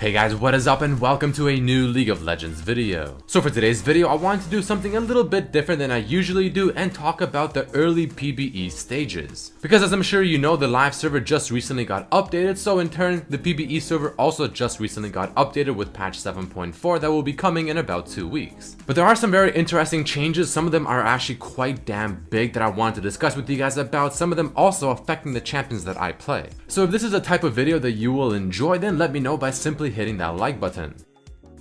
Hey guys, what is up and welcome to a new League of Legends video. So for today's video, I wanted to do something a little bit different than I usually do and talk about the early PBE stages. Because as I'm sure you know, the live server just recently got updated, so in turn, the PBE server also just recently got updated with patch 7.4 that will be coming in about 2 weeks. But there are some very interesting changes, some of them are actually quite damn big that I wanted to discuss with you guys about, some of them also affecting the champions that I play. So if this is a type of video that you will enjoy, then let me know by simply hitting that like button.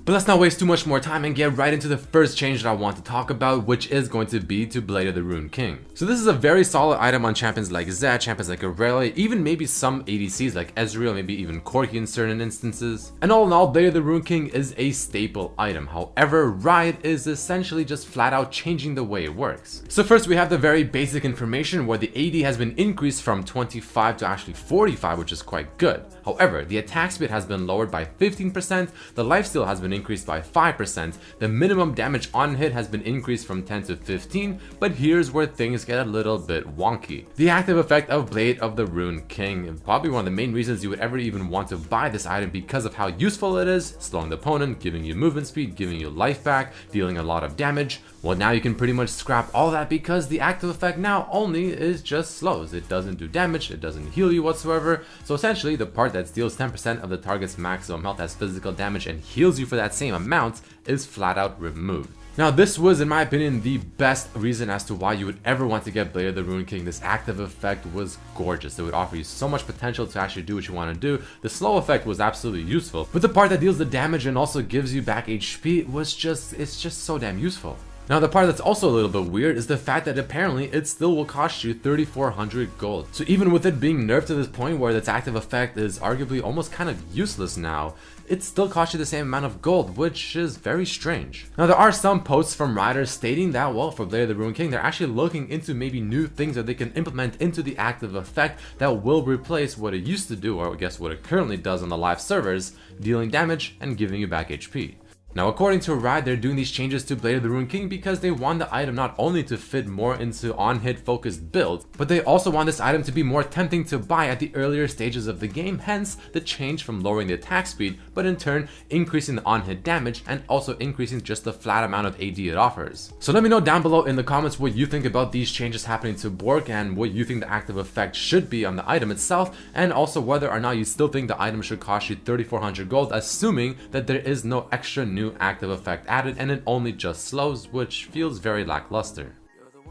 But let's not waste too much more time and get right into the first change that I want to talk about, which is going to be to Blade of the Ruined King. So this is a very solid item on champions like Zed, champions like Aurelia, even maybe some ADCs like Ezreal, maybe even Corki in certain instances. And all in all, Blade of the Ruined King is a staple item. However, Riot is essentially just flat out changing the way it works. So first we have the very basic information where the AD has been increased from 25 to actually 45, which is quite good. However, the attack speed has been lowered by 15%, the lifesteal has been increased by 5%, the minimum damage on hit has been increased from 10 to 15, but here's where things get a little bit wonky. The active effect of Blade of the Ruined King is probably one of the main reasons you would ever even want to buy this item because of how useful it is, slowing the opponent, giving you movement speed, giving you life back, dealing a lot of damage. Well, now you can pretty much scrap all that because the active effect now only is just slows. It doesn't do damage, it doesn't heal you whatsoever, so essentially the part that deals 10% of the target's maximum health as physical damage and heals you for that same amount is flat out removed. Now this was, in my opinion, the best reason as to why you would ever want to get Blade of the Ruined King. This active effect was gorgeous. It would offer you so much potential to actually do what you want to do. The slow effect was absolutely useful, but the part that deals the damage and also gives you back HP was it's just so damn useful. Now the part that's also a little bit weird is the fact that apparently it still will cost you 3,400 gold. So even with it being nerfed to this point where its active effect is arguably almost kind of useless now, it still costs you the same amount of gold, which is very strange. Now there are some posts from writers stating that, well, for Blade of the Ruined King, they're actually looking into maybe new things that they can implement into the active effect that will replace what it used to do, or I guess what it currently does on the live servers, dealing damage and giving you back HP. Now according to Riot, they're doing these changes to Blade of the Ruined King because they want the item not only to fit more into on-hit focused builds, but they also want this item to be more tempting to buy at the earlier stages of the game, hence the change from lowering the attack speed, but in turn increasing the on-hit damage and also increasing just the flat amount of AD it offers. So let me know down below in the comments what you think about these changes happening to BorK and what you think the active effect should be on the item itself, and also whether or not you still think the item should cost you 3,400 gold, assuming that there is no extra new active effect added and it only just slows, which feels very lackluster.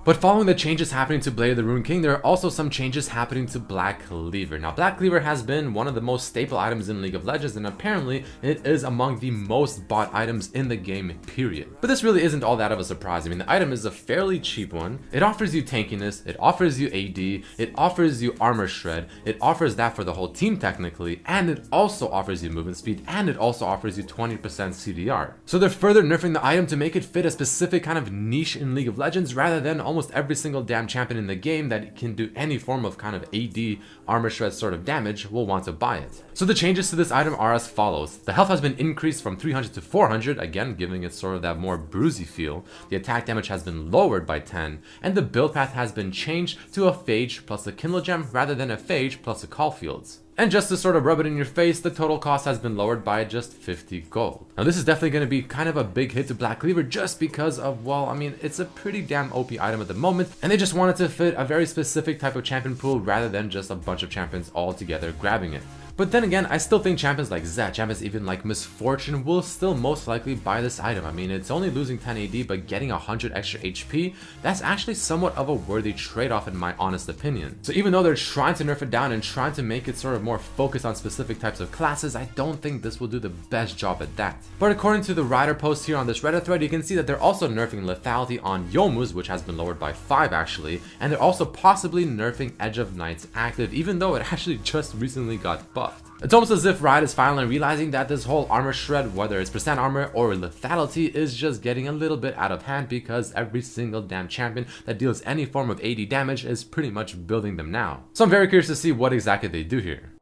But following the changes happening to Blade of the Ruined King, there are also some changes happening to Black Cleaver. Now, Black Cleaver has been one of the most staple items in League of Legends, and apparently it is among the most bought items in the game, period. But this really isn't all that of a surprise. I mean, the item is a fairly cheap one. It offers you tankiness, it offers you AD, it offers you armor shred, it offers that for the whole team technically, and it also offers you movement speed, and it also offers you 20% CDR. So they're further nerfing the item to make it fit a specific kind of niche in League of Legends rather than almost every single damn champion in the game that can do any form of kind of AD armor shred sort of damage will want to buy it. So the changes to this item are as follows. The health has been increased from 300 to 400, again giving it sort of that more bruisey feel. The attack damage has been lowered by 10, and the build path has been changed to a Phage plus a Kindle Gem rather than a Phage plus a Caulfield's. And just to sort of rub it in your face, the total cost has been lowered by just 50 gold. Now this is definitely going to be kind of a big hit to Black Cleaver just because of, well, I mean, it's a pretty damn OP item at the moment, and they just wanted to fit a very specific type of champion pool rather than just a bunch of champions all together grabbing it. But then again, I still think champions like Zed, champions even like Misfortune will still most likely buy this item. I mean, it's only losing 10 AD, but getting 100 extra HP, that's actually somewhat of a worthy trade-off in my honest opinion. So even though they're trying to nerf it down and trying to make it sort of more focused on specific types of classes, I don't think this will do the best job at that. But according to the writer post here on this Reddit thread, you can see that they're also nerfing lethality on Youmuu's, which has been lowered by 5 actually, and they're also possibly nerfing Edge of Night's active, even though it actually just recently got buffed. It's almost as if Riot is finally realizing that this whole armor shred, whether it's percent armor or lethality, is just getting a little bit out of hand because every single damn champion that deals any form of AD damage is pretty much building them now. So I'm very curious to see what exactly they do here.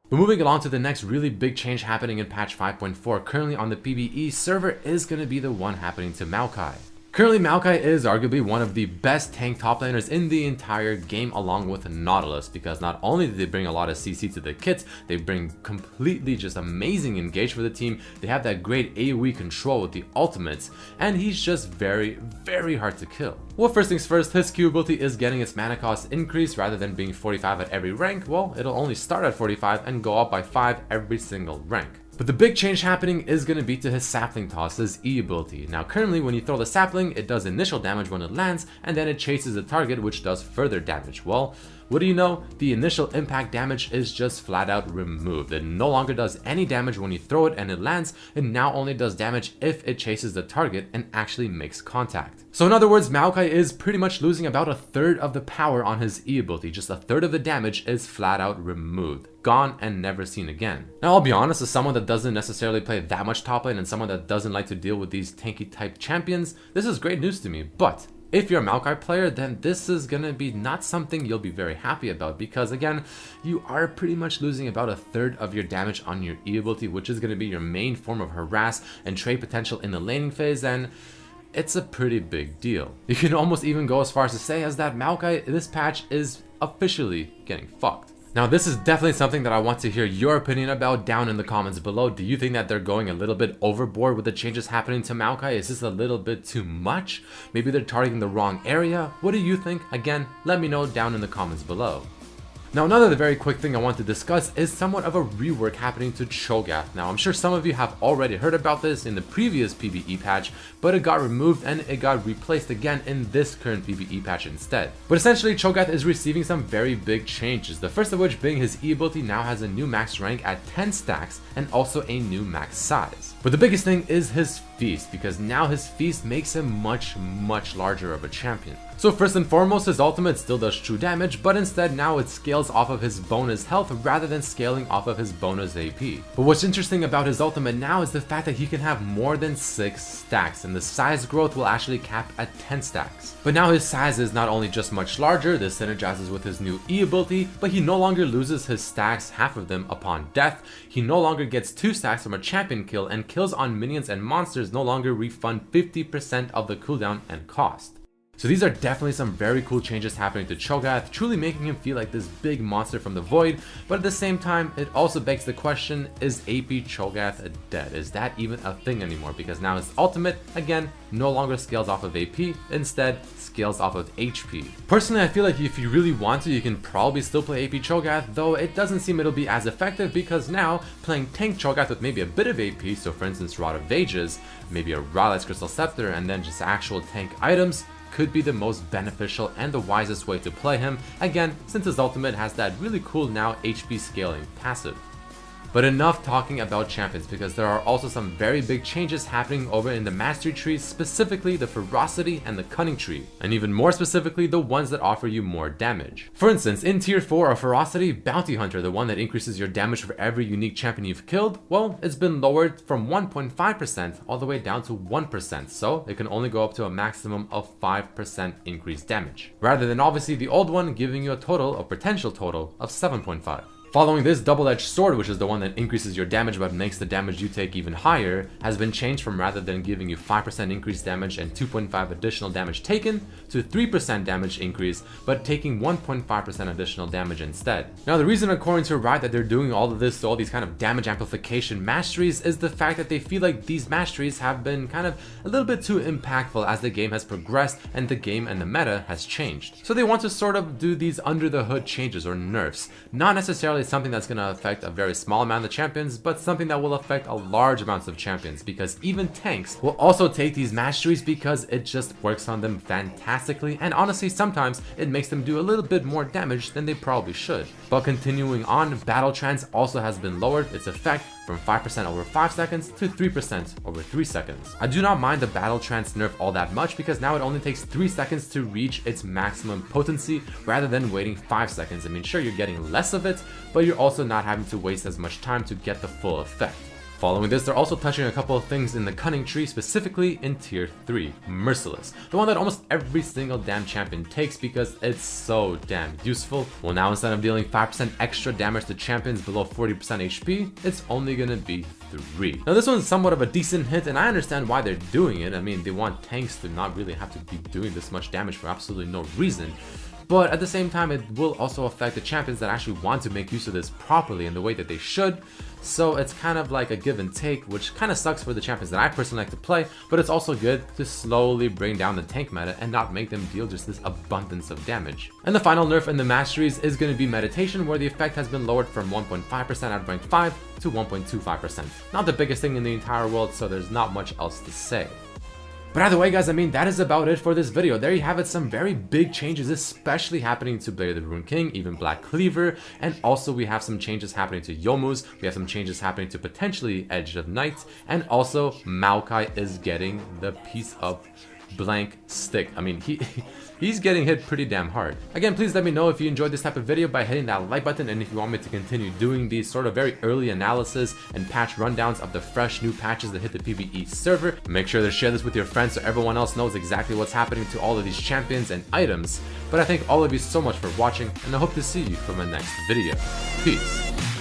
But moving along to the next really big change happening in patch 5.4 currently on the PBE server is going to be the one happening to MAOKAI. Currently, MAOKAI is arguably one of the best tank top laners in the entire game, along with Nautilus, because not only do they bring a lot of CC to the kits, they bring completely just amazing engage for the team, they have that great AoE control with the ultimates, and he's just very, very hard to kill. Well, first things first, his Q ability is getting its mana cost increased. Rather than being 45 at every rank, well, it'll only start at 45 and go up by 5 every single rank. But the big change happening is going to be to his sapling toss, his E ability. Now currently when you throw the sapling, it does initial damage when it lands, and then it chases the target, which does further damage. Well, what do you know? The initial impact damage is just flat out removed. It no longer does any damage when you throw it and it lands. It now only does damage if it chases the target and actually makes contact. So in other words, MAOKAI is pretty much losing about a third of the power on his E ability. Just a third of the damage is flat out removed. Gone and never seen again. Now I'll be honest, as someone that doesn't necessarily play that much top lane and someone that doesn't like to deal with these tanky type champions, this is great news to me. But if you're a MAOKAI player, then this is gonna be not something you'll be very happy about, because again, you are pretty much losing about a third of your damage on your E ability, which is gonna be your main form of harass and trade potential in the laning phase, and it's a pretty big deal. You can almost even go as far as to say as that MAOKAI, this patch is officially getting fucked. Now this is definitely something that I want to hear your opinion about down in the comments below. Do you think that they're going a little bit overboard with the changes happening to MAOKAI? Is this a little bit too much? Maybe they're targeting the wrong area? What do you think? Again, let me know down in the comments below. Now another very quick thing I want to discuss is somewhat of a rework happening to cho'gath. Now I'm sure some of you have already heard about this in the previous PvE patch, but it got removed and it got replaced again in this current PvE patch instead. But essentially cho'gath is receiving some very big changes, the first of which being his E ability now has a new max rank at 10 stacks and also a new max size. But the biggest thing is his feast, because now his feast makes him much larger of a champion. So first and foremost, his ultimate still does true damage, but instead now it scales off of his bonus health rather than scaling off of his bonus AP. But what's interesting about his ultimate now is the fact that he can have more than 6 stacks, and the size growth will actually cap at 10 stacks. But now his size is not only just much larger, this synergizes with his new E ability, but he no longer loses his stacks, half of them, upon death. He no longer gets 2 stacks from a champion kill, and kills on minions and monsters no longer refund 50% of the cooldown and cost. So these are definitely some very cool changes happening to cho'gath, truly making him feel like this big monster from the void, but at the same time, it also begs the question, is AP cho'gath dead? Is that even a thing anymore? Because now his ultimate, again, no longer scales off of AP, instead scales off of HP. Personally, I feel like if you really want to, you can probably still play AP cho'gath, though it doesn't seem it'll be as effective, because now playing tank cho'gath with maybe a bit of AP, so for instance Rod of Ages, maybe a Rylai's Crystal Scepter, and then just actual tank items, could be the most beneficial and the wisest way to play him, again, since his ultimate has that really cool now HP scaling passive. But enough talking about champions, because there are also some very big changes happening over in the mastery trees, specifically the ferocity and the cunning tree, and even more specifically the ones that offer you more damage. For instance, in tier 4 of ferocity, bounty hunter, the one that increases your damage for every unique champion you've killed, well, it's been lowered from 1.5% all the way down to 1%, so it can only go up to a maximum of 5% increased damage, rather than obviously the old one giving you a potential total of 7.5. Following this, double-edged sword, which is the one that increases your damage but makes the damage you take even higher, has been changed from rather than giving you 5% increased damage and 2.5 additional damage taken to 3% damage increase, but taking 1.5% additional damage instead. Now the reason according to Riot that they're doing all of this to all these kind of damage amplification masteries is the fact that they feel like these masteries have been kind of a little bit too impactful as the game has progressed and the game and the meta has changed. So they want to sort of do these under the hood changes or nerfs, not necessarily something that's going to affect a very small amount of champions, but something that will affect a large amounts of champions, because even tanks will also take these masteries because it just works on them fantastically, and honestly sometimes it makes them do a little bit more damage than they probably should. But continuing on, battle trance also has been lowered its effect from 5% over 5 seconds to 3% over 3 seconds. I do not mind the battle trance nerf all that much, because now it only takes 3 seconds to reach its maximum potency rather than waiting 5 seconds. I mean, sure, you're getting less of it, but you're also not having to waste as much time to get the full effect. Following this, they're also touching a couple of things in the cunning tree, specifically in tier 3, Merciless. The one that almost every single damn champion takes because it's so damn useful. Well, now instead of dealing 5% extra damage to champions below 40% HP, it's only gonna be 3. Now this one's somewhat of a decent hit, and I understand why they're doing it. I mean, they want tanks to not really have to be doing this much damage for absolutely no reason. But at the same time, it will also affect the champions that actually want to make use of this properly in the way that they should. So it's kind of like a give and take, which kind of sucks for the champions that I personally like to play, but it's also good to slowly bring down the tank meta and not make them deal just this abundance of damage. And the final nerf in the masteries is going to be Meditation, where the effect has been lowered from 1.5% at rank 5 to 1.25%. Not the biggest thing in the entire world, so there's not much else to say. But either way, guys, I mean, that is about it for this video. There you have it, some very big changes, especially happening to Blade of the Ruined King, even Black Cleaver, and also we have some changes happening to Youmuu's, we have some changes happening to potentially Edge of Night, and also MAOKAI is getting the piece of blank stick. I mean, he's getting hit pretty damn hard. Again, please let me know if you enjoyed this type of video by hitting that like button, and if you want me to continue doing these sort of very early analysis and patch rundowns of the fresh new patches that hit the PvE server. Make sure to share this with your friends so everyone else knows exactly what's happening to all of these champions and items. But I thank all of you so much for watching, and I hope to see you for my next video. Peace.